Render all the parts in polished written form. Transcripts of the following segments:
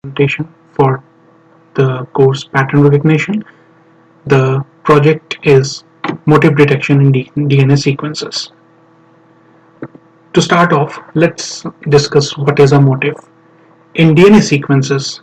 presentation for the course pattern recognition. The project is motif detection in DNA sequences. To start off, let's discuss what is a motif. In DNA sequences,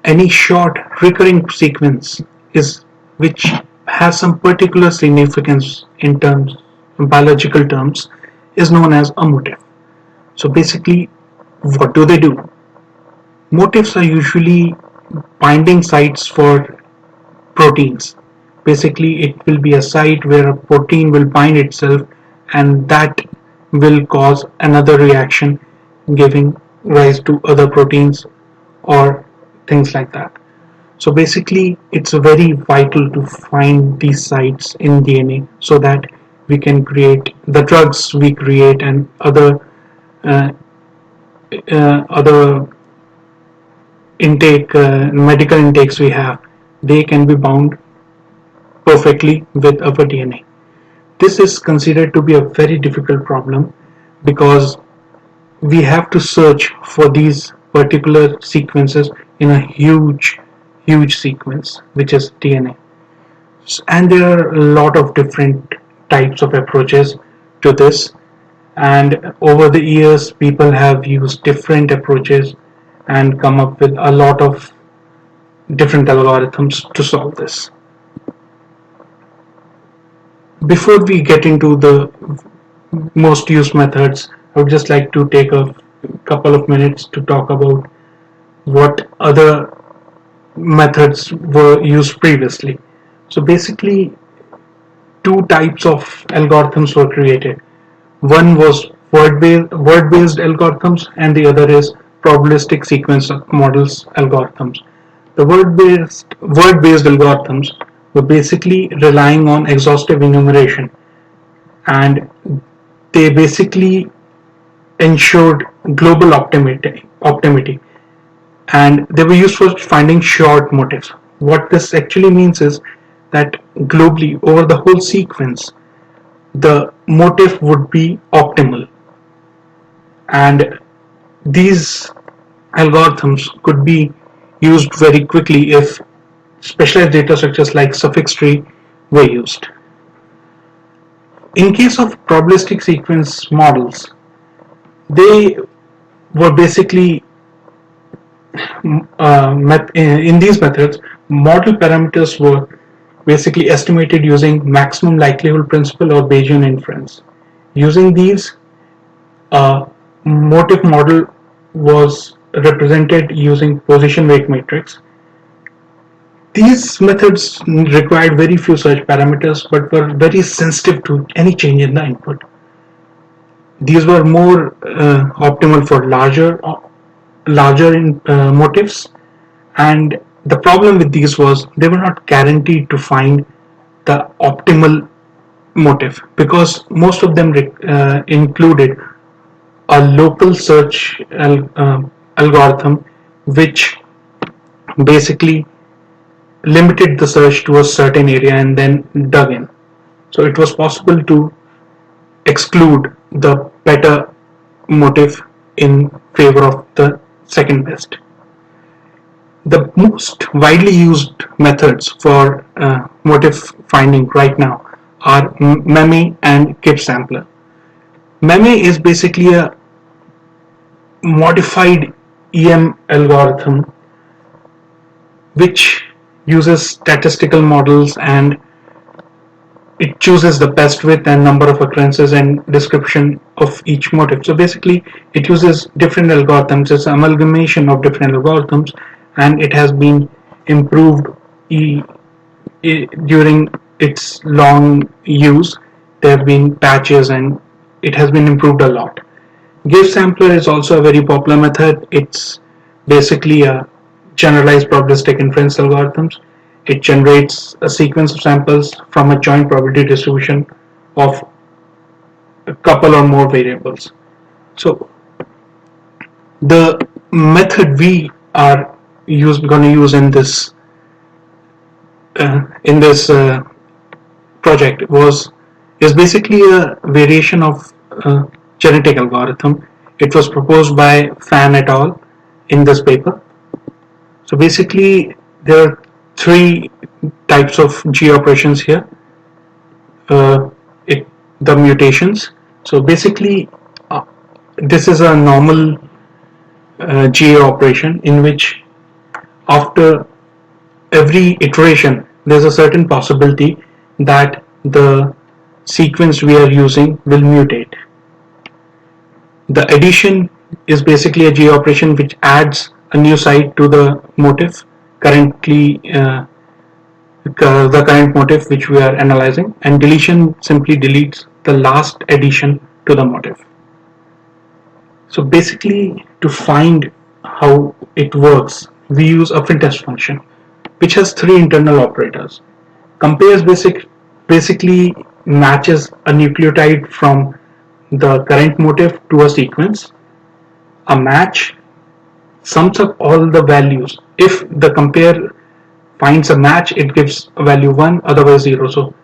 any short recurring sequence is which has some particular significance in terms biological terms is known as a motif. So basically, what do they do? Motifs are usually binding sites for proteins. Basically, it will be a site where a protein will bind itself, and that will cause another reaction, giving rise to other proteins or things like that. So basically, it's very vital to find these sites in DNA so that we can create the drugs we create and uh, other medical intakes we have, they can be bound perfectly with our DNA. This is considered to be a very difficult problem because we have to search for these particular sequences in a huge sequence, which is DNA. And there are a lot of different types of approaches to this. And over the years, people have used different approaches and come up with a lot of different algorithms to solve this. Before we get into the most used methods, I would just like to take a couple of minutes to talk about what other methods were used previously. So basically, two types of algorithms were created. One was word-based algorithms, and the other is probabilistic sequence models algorithms. The word-based algorithms were basically relying on exhaustive enumeration, and they basically ensured global optimity, and they were used for finding short motifs. What this actually means is that globally over the whole sequence, the motif would be optimal, and these algorithms could be used very quickly if specialized data structures like suffix tree were used. In case of probabilistic sequence models, they were basically in these methods, model parameters were basically estimated using maximum likelihood principle or Bayesian inference. Using these, a motif model was represented using position weight matrix. These methods required very few search parameters but were very sensitive to any change in the input. These were more optimal for larger motifs, and the problem with these was they were not guaranteed to find the optimal motif because most of them included a local search algorithm which basically limited the search to a certain area and then dug in. So it was possible to exclude the better motif in favor of the second best. The most widely used methods for motif finding right now are MEME and KIP sampler. MEME is basically a modified EM algorithm which uses statistical models, and it chooses the best width and number of occurrences and description of each motif. So basically, it uses different algorithms. It's an amalgamation of different algorithms, and it has been improved during its long use. There have been patches, and it has been improved a lot. GIF sampler is also a very popular method. It's basically a generalized probabilistic inference algorithms. It generates a sequence of samples from a joint probability distribution of a couple or more variables. So the method we are going to use in this project is basically a variation of genetic algorithm. It was proposed by Fan et al. In this paper. So basically, there are three types of G operations here. Uh, it the mutations. So basically, uh, this is a normal GA operation in which after every iteration there's a certain possibility that the sequence we are using will mutate. The addition is basically a G operation which adds a new site to the motif currently the current motif which we are analyzing, and deletion simply deletes the last addition to the motif. So basically, to find how it works, we use a fitness function which has three internal operators. Compares basically matches a nucleotide from the current motif to a sequence. A match sums up all the values. If the compare finds a match, it gives a value 1, otherwise 0. So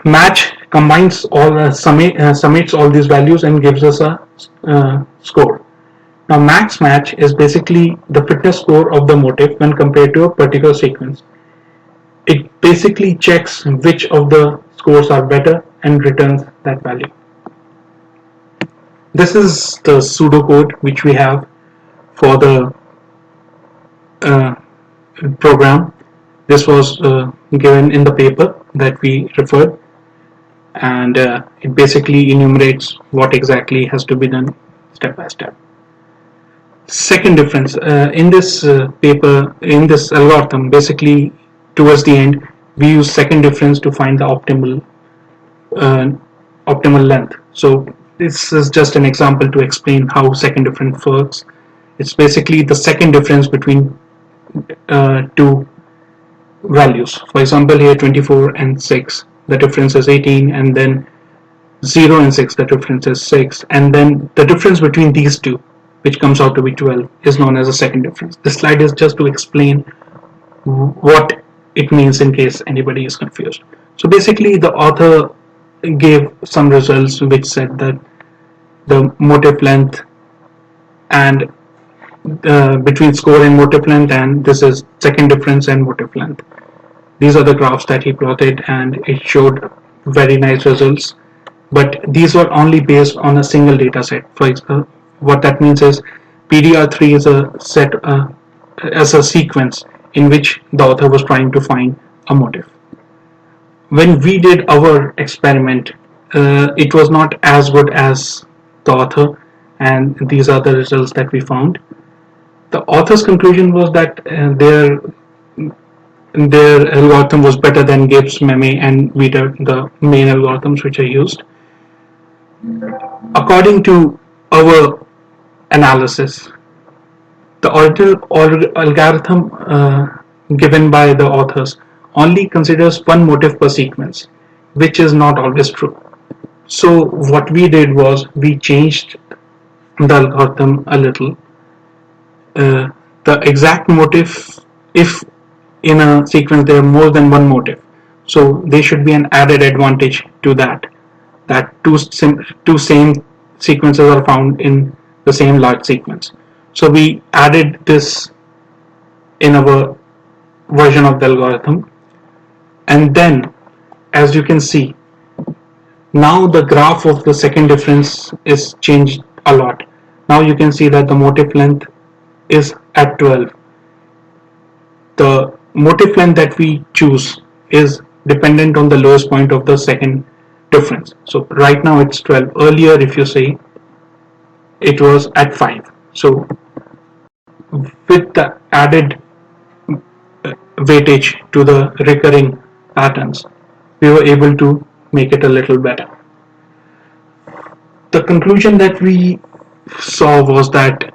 match combines all summates all these values and gives us a score. Now max match is basically the fitness score of the motif when compared to a particular sequence. It basically checks which of the scores are better and returns that value. This is the pseudocode which we have for the uh, program. This was given in the paper that we referred, and it basically enumerates what exactly has to be done step by step. Second difference in this paper, in this algorithm, basically towards the end, we use second difference to find the uh, optimal length. So this is just an example to explain how second difference works. It's basically the second difference between two values. For example, here 24 and 6, the difference is 18, and then 0 and 6, the difference is 6, and then the difference between these two, which comes out to be 12, is known as a second difference. This slide is just to explain what it means in case anybody is confused. So basically, the author gave some results which said that the motif length and between score and motif length, and this is second difference and motif length. These are the graphs that he plotted, and it showed very nice results. But these were only based on a single data set. For example, what that means is PDR3 is a set as a sequence in which the author was trying to find a motif. When we did our experiment, it was not as good as the author, and these are the results that we found. The author's conclusion was that their algorithm was better than Gibbs, Meme, and Vita, the main algorithms which are used. According to our analysis, the algorithm given by the authors only considers one motif per sequence, which is not always true. So what we did was we changed the algorithm a little. The exact motif, if in a sequence there are more than one motif, so there should be an added advantage to that two same sequences are found in the same large sequence. So we added this in our version of the algorithm, and then as you can see, now the graph of the second difference is changed a lot. Now you can see that the motif length is at 12. The motif length that we choose is dependent on the lowest point of the second difference. So right now it's 12. Earlier, if you say, it was at 5. So with the added weightage to the recurring patterns, we were able to make it a little better. The conclusion that we saw was that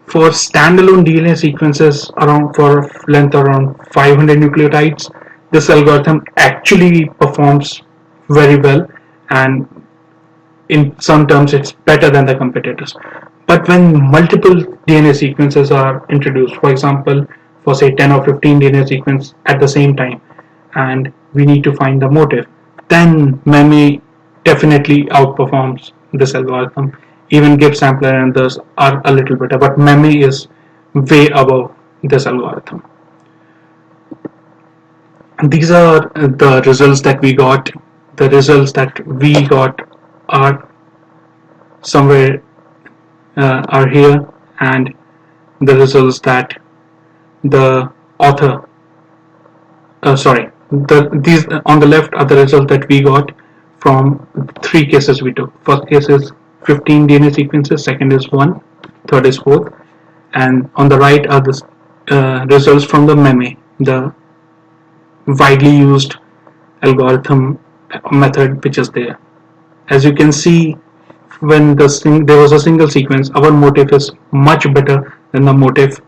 for standalone DNA sequences for length around 500 nucleotides, this algorithm actually performs very well, and in some terms it's better than the competitors. But when multiple DNA sequences are introduced, for example, for say 10 or 15 DNA sequences at the same time, and we need to find the motif, then Meme definitely outperforms this algorithm. Even Gibbs sampler and others are a little better, but Meme is way above this algorithm. These are the results that we got. The results that we got are somewhere are here, and the results that the author sorry, these on the left are the results that we got from three cases we took. First case is 15 DNA sequences, second is 1, third is 4, and on the right are the results from the meme, the widely used algorithm method which is there. As you can see, when there was a single sequence, our motif is much better than the motif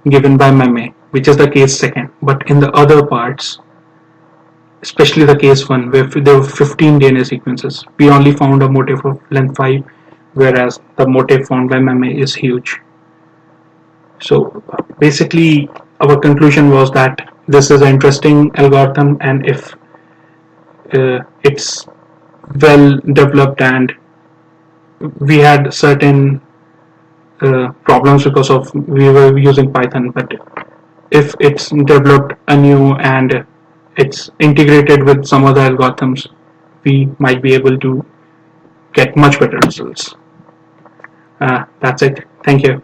given by meme, which is the case second. But in the other parts, especially the case 1 where there were 15 DNA sequences, we only found a motif of length 5, whereas the motif found by meme is huge. So basically our conclusion was that this is an interesting algorithm, and if it's well developed, and we had certain problems because of we were using Python, but if it's developed anew and it's integrated with some other algorithms, we might be able to get much better results. That's it. Thank you.